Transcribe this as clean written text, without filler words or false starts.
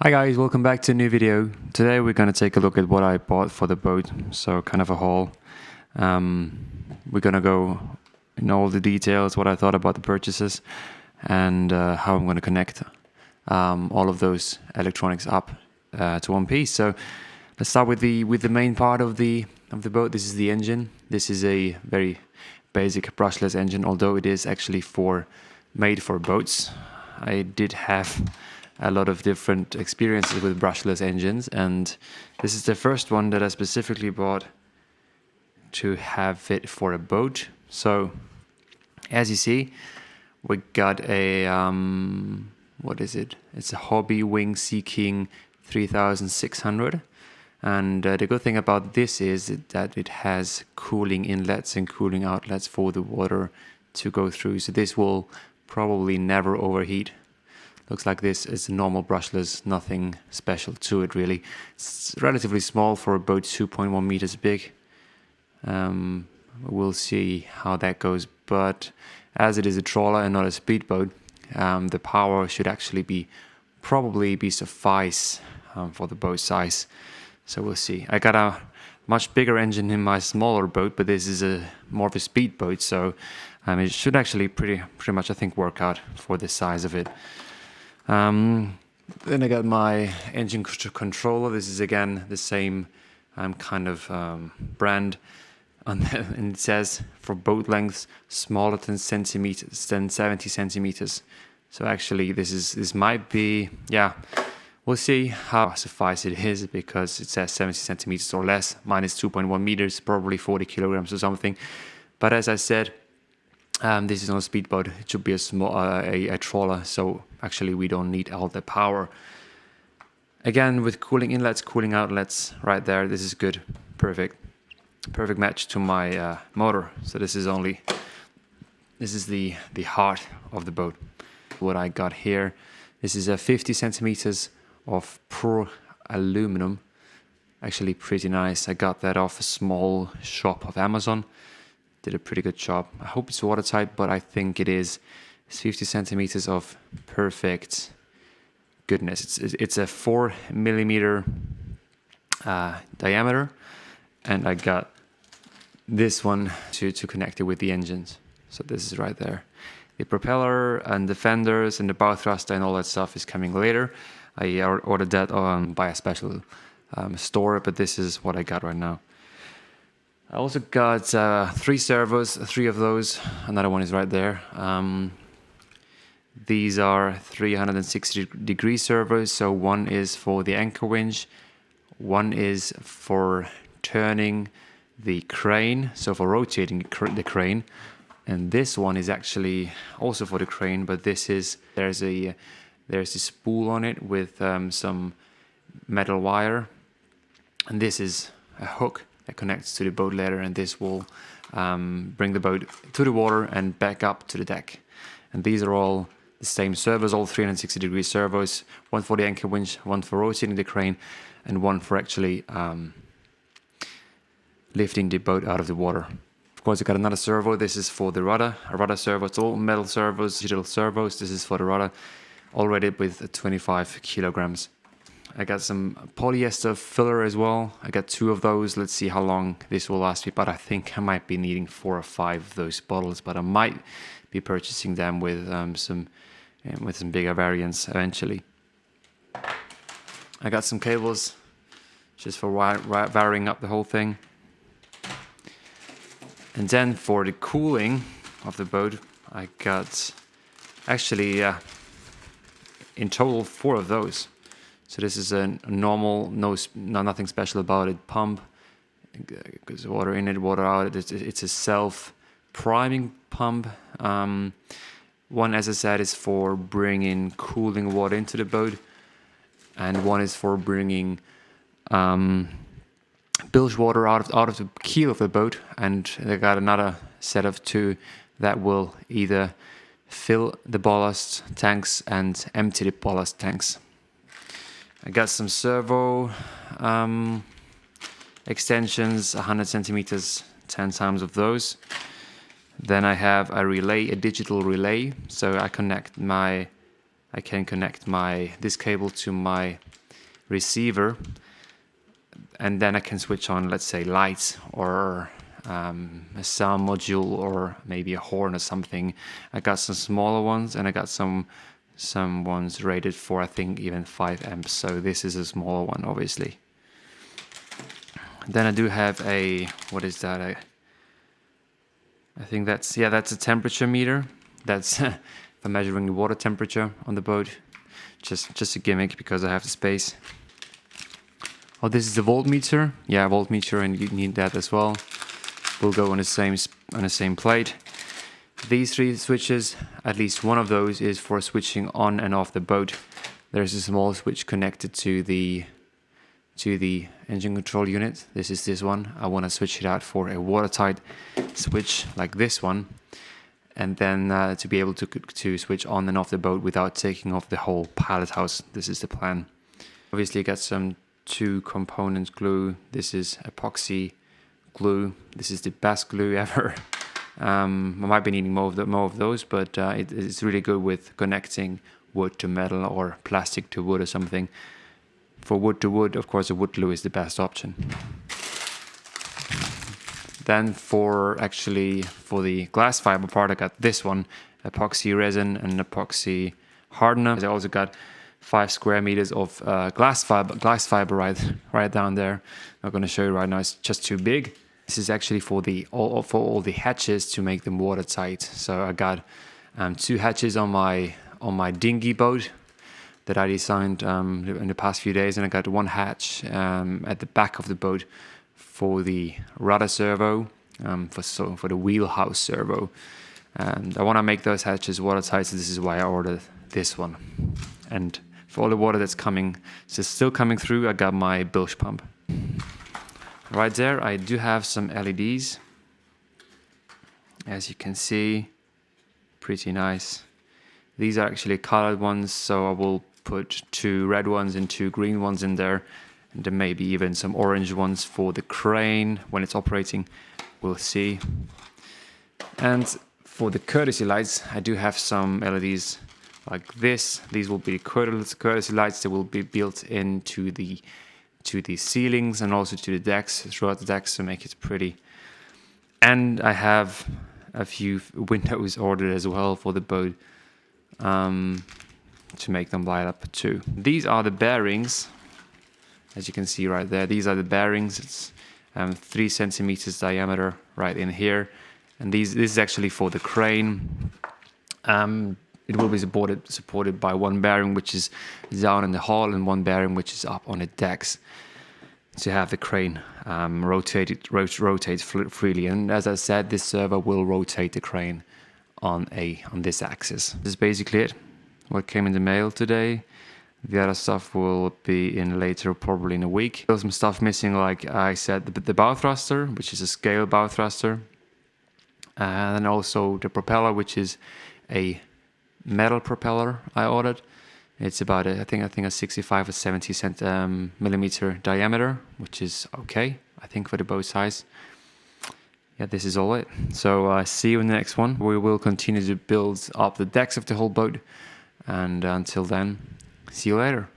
Hi guys, welcome back to a new video. Today we're going to take a look at what I bought for the boat, so kind of a haul. We're going to go in all the details, what I thought about the purchases, and how I'm going to connect all of those electronics up to one piece. So let's start with the main part of the boat. This is the engine. This is a very basic brushless engine, although it is actually made for boats. I did have a lot of different experiences with brushless engines, and this is the first one that I specifically bought to have it for a boat. So as you see, we got a what is it? It's a Hobby Wing Sea King 3600, and the good thing about this is that it has cooling inlets and cooling outlets for the water to go through, so this will probably never overheat. Looks like this is a normal brushless, nothing special to it really. It's relatively small for a boat, 2.1 meters big. We'll see how that goes, but as it is a trawler and not a speedboat, the power should actually probably be suffice for the boat size. So we'll see. I got a much bigger engine in my smaller boat, but this is more of a speedboat, so it should actually pretty much I think work out for the size of it. Then I got my engine controller. This is again the same kind of brand, and it says for boat lengths smaller than 70 centimeters. So actually this might be, yeah, we'll see how suffice it is, because it says 70 centimeters or less. Mine is 2.1 meters, probably 40 kilograms or something. But as I said, this is not a speedboat. It should be a small a trawler, so actually we don't need all the power. Again, with cooling inlets, cooling outlets right there. This is good, perfect match to my motor. So this is the heart of the boat. What I got here, this is a 50 centimeters of pure aluminum. Actually pretty nice. I got that off a small shop of Amazon. Did a pretty good job. I hope it's watertight, but I think it is. It's 50 centimeters of perfect goodness. It's a 4 millimeter diameter, and I got this one to connect it with the engines. So this is right there. The propeller and the fenders and the bow thruster and all that stuff is coming later. I ordered that by a special store, but this is what I got right now. I also got 3 servos, 3 of those. Another one is right there. These are 360-degree servos. So one is for the anchor winch, one is for turning the crane, so for rotating the crane, and this one is actually also for the crane. But there's a spool on it with some metal wire, and this is a hook that connects to the boat ladder, and this will bring the boat to the water and back up to the deck. And these are all the same servos, all 360-degree servos, one for the anchor winch, one for rotating the crane, and one for actually lifting the boat out of the water. Of course, I got another servo. This is for the rudder, a rudder servo. It's all metal servos, digital servos. This is for the rudder, all rated with 25 kilograms. I got some polyester filler as well. I got 2 of those. Let's see how long this will last me, but I think I might be needing 4 or 5 of those bottles, but I might be purchasing them with some bigger variants eventually. I got some cables just for wiring up the whole thing. And then for the cooling of the boat, I got actually in total 4 of those. So this is a normal, nothing special about it, pump. There's water in it, water out. It's a self-priming pump. One, as I said, is for bringing cooling water into the boat, and one is for bringing bilge water out of the keel of the boat. And I got another set of 2 that will either fill the ballast tanks and empty the ballast tanks. I got some servo extensions, 100 centimeters, 10 times of those. Then I have a relay, a digital relay. So I connect my I can connect this cable to my receiver, and then I can switch on, let's say, lights or a sound module or maybe a horn or something. I got some smaller ones, and I got some ones rated for, I think, even 5 amps. So this is a smaller one, obviously. Then I do have what is that? I think that's a temperature meter. That's for measuring the water temperature on the boat. Just a gimmick because I have the space. Oh, this is the voltmeter. Yeah, voltmeter, and you need that as well. Will go on the same plate. These 3 switches, at least one of those is for switching on and off the boat. There's a small switch connected to the engine control unit. This is this one. I want to switch it out for a watertight switch like this one, and then to be able to switch on and off the boat without taking off the whole pilot house. This is the plan. Obviously, got some 2-component glue. This is epoxy glue. This is the best glue ever. I might be needing more of those, but it's really good with connecting wood to metal or plastic to wood or something. For wood to wood, of course, a wood glue is the best option. Then for the glass fiber part, I got this one, epoxy resin and epoxy hardener. I also got 5 square meters of glass fiber right down there. I'm not going to show you right now, it's just too big. This is actually for all the hatches to make them watertight. So I got 2 hatches on my dinghy boat that I designed in the past few days, and I got 1 hatch at the back of the boat for the rudder servo, for the wheelhouse servo. And I want to make those hatches watertight, so this is why I ordered this one. And for all the water that's still coming through, I got my bilge pump. Right there, I do have some LEDs. As you can see, pretty nice. These are actually colored ones, so I will put 2 red ones and 2 green ones in there, and then maybe even some orange ones for the crane when it's operating. We'll see. And for the courtesy lights, I do have some LEDs like this. These will be courtesy lights that will be built into the ceilings and also to the decks, throughout the decks, to make it pretty. And I have a few windows ordered as well for the boat, to make them light up too. These are the bearings, as you can see right there. These are the bearings. It's 3 centimeters diameter right in here, and this is actually for the crane. It will be supported by 1 bearing which is down in the hull and 1 bearing which is up on the decks, to have the crane rotate freely. And as I said, this servo will rotate the crane on this axis. This is basically it. What came in the mail today. The other stuff will be in later, probably in a week. There's some stuff missing, like I said, the bow thruster, which is a scale bow thruster, and also the propeller, which is a metal propeller I ordered. It's about I think a 65 or 70 millimeter diameter, which is okay, I think, for the boat size. Yeah, this is all it. So see you in the next one. We will continue to build up the decks of the whole boat, and until then, see you later.